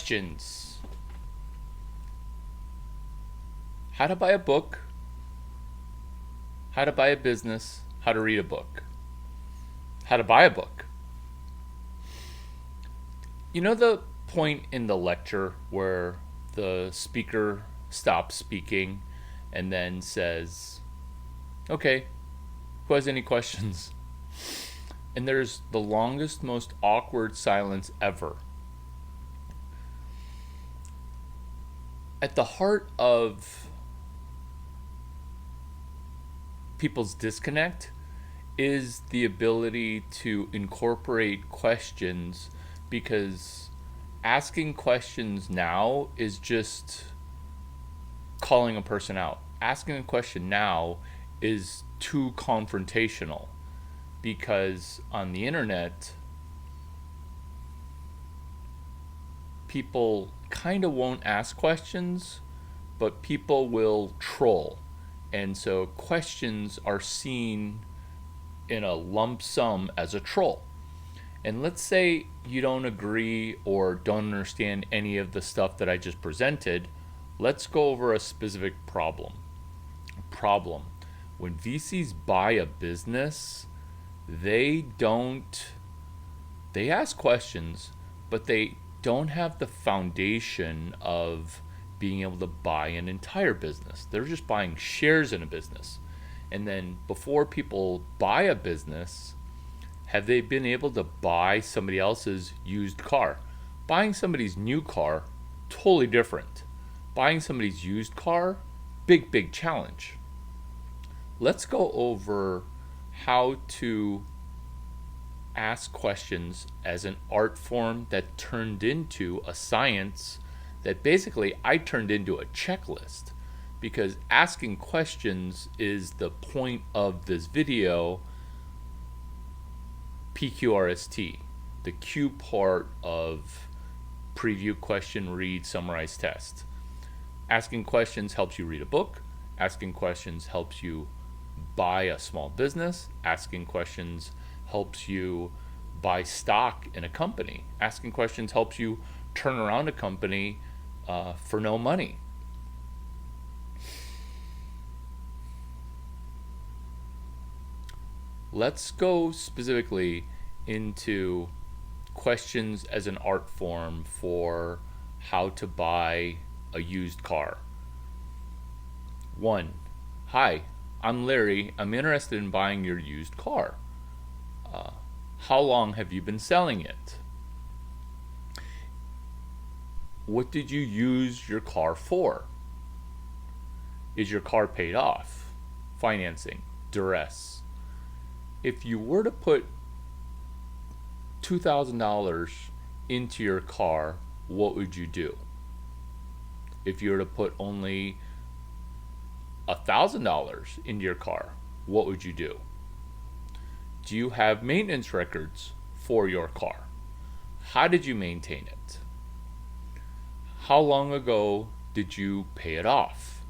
questions. How to buy a book, how to buy a business, how to read a book, how to buy a book. You know the point in the lecture where the speaker stops speaking and then says, okay, who has any questions? And there's the longest, most awkward silence ever. At the heart of people's disconnect is the ability to incorporate questions, because asking questions now is just calling a person out. Asking a question now is too confrontational, because on the internet, people kind of won't ask questions, but people will troll. And so questions are seen in a lump sum as a troll. And let's say you don't agree or don't understand any of the stuff that I just presented. Let's go over a specific problem. When VCs buy a business, they ask questions, but they don't have the foundation of being able to buy an entire business. They're just buying shares in a business. And then before people buy a business, have they been able to buy somebody else's used car? Buying somebody's new car, totally different. Buying somebody's used car, big challenge. Let's go over how to ask questions as an art form that turned into a science that basically I turned into a checklist, because asking questions is the point of this video. PQRST, the Q part of preview, question, read, summarize, test. Asking questions helps you read a book. Asking questions helps you buy a small business. Asking questions helps you buy stock in a company. Asking questions helps you turn around a company for no money. Let's go specifically into questions as an art form for how to buy a used car. 1. Hi, I'm Larry. I'm interested in buying your used car. How long have you been selling it? What did you use your car for? Is your car paid off? Financing, duress. If you were to put $2,000 into your car, what would you do? If you were to put only $1,000 into your car, what would you do? Do you have maintenance records for your car? How did you maintain it? How long ago did you pay it off?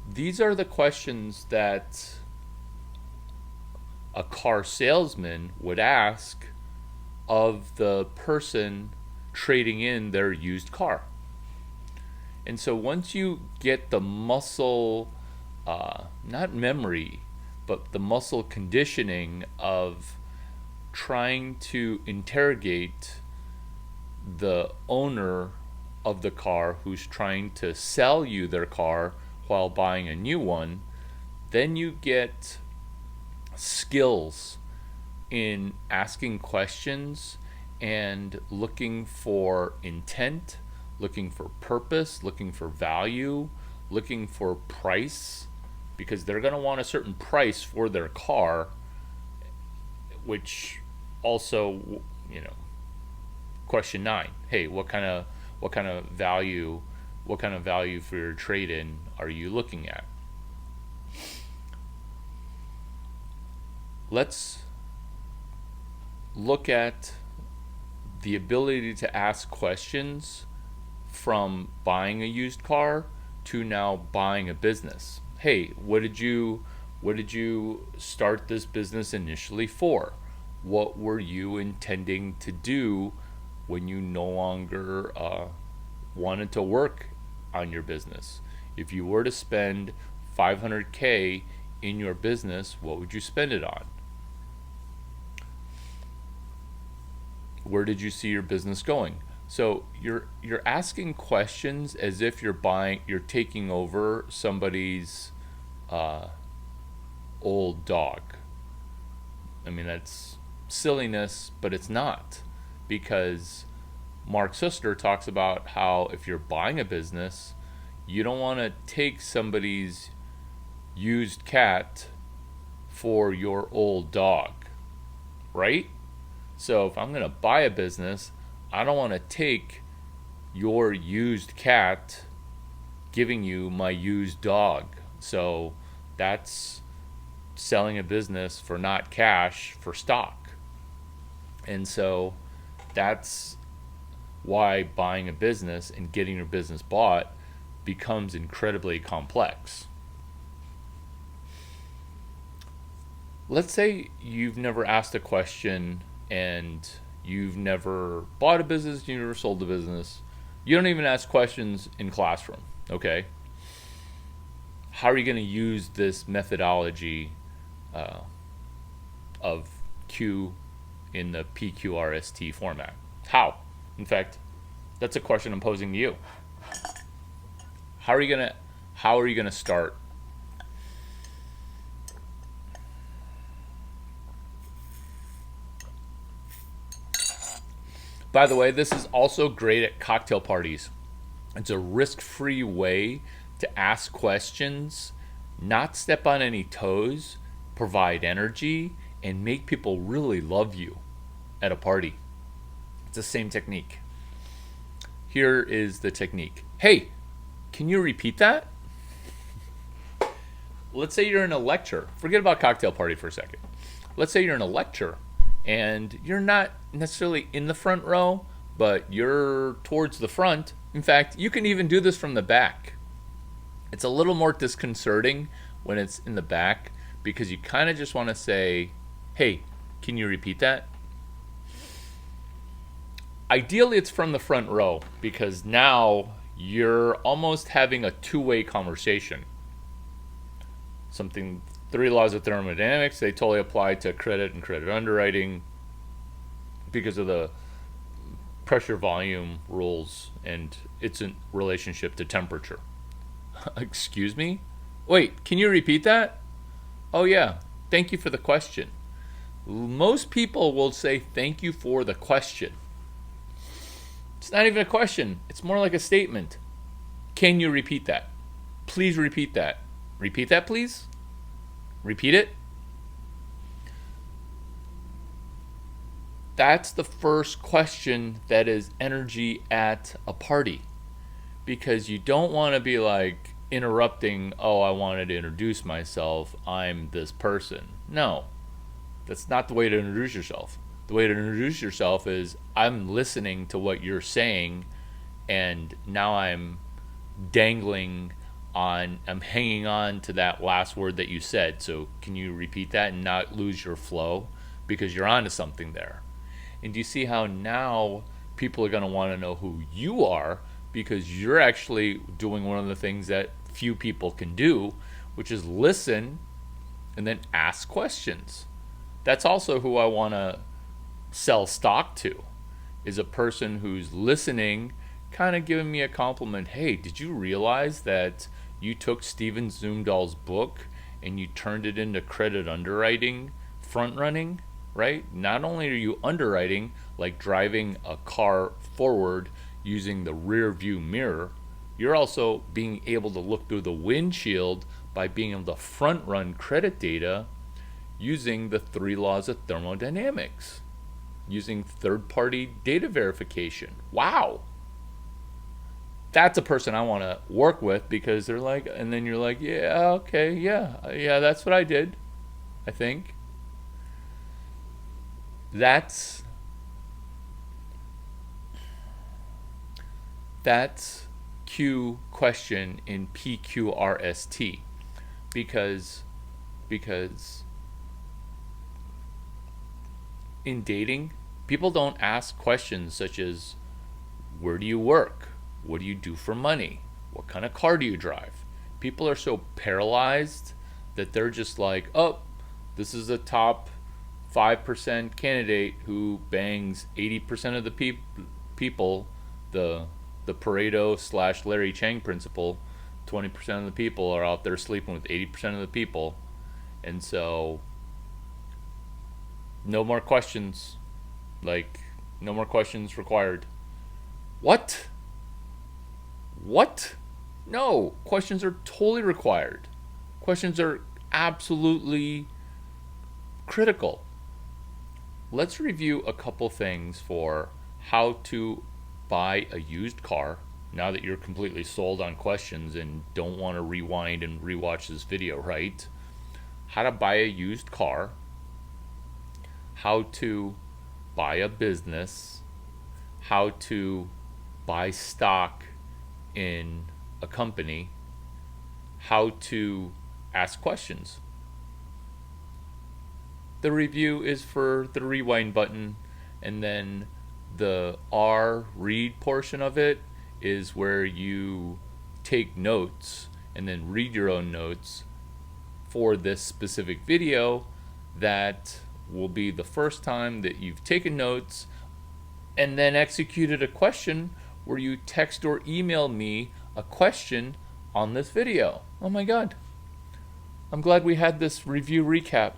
These are the questions that a car salesman would ask of the person trading in their used car. And so once you get the muscle, not memory, but the muscle conditioning of trying to interrogate the owner of the car who's trying to sell you their car while buying a new one, then you get skills in asking questions and looking for intent, looking for purpose, looking for value, looking for price, because they're going to want a certain price for their car, which also, question 9, hey, what kind of value for your trade-in are you looking at? Let's look at the ability to ask questions from buying a used car to now buying a business. Hey, what did you start this business initially for? What were you intending to do when you no longer wanted to work on your business. If you were to spend 500K in your business, what would you spend it on? Where did you see your business going? So you're asking questions as if you're taking over somebody's old dog. I mean, that's silliness, but it's not, because Mark Suster talks about how if you're buying a business, you don't want to take somebody's used cat for your old dog, right? So if I'm going to buy a business, I don't want to take your used cat giving you my used dog. So that's selling a business for not cash, for stock. And so that's why buying a business and getting your business bought becomes incredibly complex. Let's say you've never asked a question and you've never bought a business, you've never sold a business. You don't even ask questions in classroom, okay? How are you going to use this methodology of Q in the PQRST format? How? In fact, that's a question I'm posing to you. How are you gonna start? By the way, this is also great at cocktail parties. It's a risk-free way to ask questions, not step on any toes, provide energy, and make people really love you at a party. It's the same technique. Here is the technique. Hey, can you repeat that? Let's say you're in a lecture. Forget about cocktail party for a second. Let's say you're in a lecture and you're not necessarily in the front row, but you're towards the front. In fact, you can even do this from the back. It's a little more disconcerting when it's in the back because you kind of just want to say, hey, can you repeat that? Ideally, it's from the front row because now you're almost having a two-way conversation. Something, 3 laws of thermodynamics, they totally apply to credit and credit underwriting because of the pressure volume rules and its relationship to temperature. Excuse me? Wait, can you repeat that? Oh yeah, thank you for the question. Most people will say thank you for the question. It's not even a question. It's more like a statement. Can you repeat that? Please repeat that. Repeat that, please. Repeat it. That's the first question that is energy at a party. Because you don't want to be like interrupting, oh, I wanted to introduce myself. I'm this person. No, that's not the way to introduce yourself. The way to introduce yourself is I'm listening to what you're saying, and now I'm hanging on to that last word that you said. So can you repeat that and not lose your flow? Because you're onto something there. And do you see how now people are going to want to know who you are because you're actually doing one of the things that few people can do, which is listen and then ask questions. That's also who I want to sell stock to, is a person who's listening, kind of giving me a compliment. Hey, did you realize that you took Steven Zumdahl's book and you turned it into credit underwriting front running, right? Not only are you underwriting, like driving a car forward using the rear view mirror, you're also being able to look through the windshield by being able to front run credit data using the 3 laws of thermodynamics, using third-party data verification. Wow. That's a person I want to work with because they're like, and then you're like, yeah, okay, yeah, that's what I did, I think. That's Q question in PQRST because in dating, People don't ask questions such as, where do you work? What do you do for money? What kind of car do you drive? People are so paralyzed that they're just like, oh, this is the top 5% candidate who bangs 80% of the people, the Pareto / Larry Chang principle. 20% of the people are out there sleeping with 80% of the people. And so, no more questions. Like, no more questions required. What? What? No, questions are totally required. Questions are absolutely critical. Let's review a couple things for how to buy a used car now that you're completely sold on questions and don't want to rewind and rewatch this video, right? How to buy a used car, how to buy a business, how to buy stock in a company, how to ask questions. The review is for the rewind button, and then the read portion of it is where you take notes and then read your own notes for this specific video. That will be the first time that you've taken notes and then executed a question where you text or email me a question on this video. Oh my God. I'm glad we had this review recap.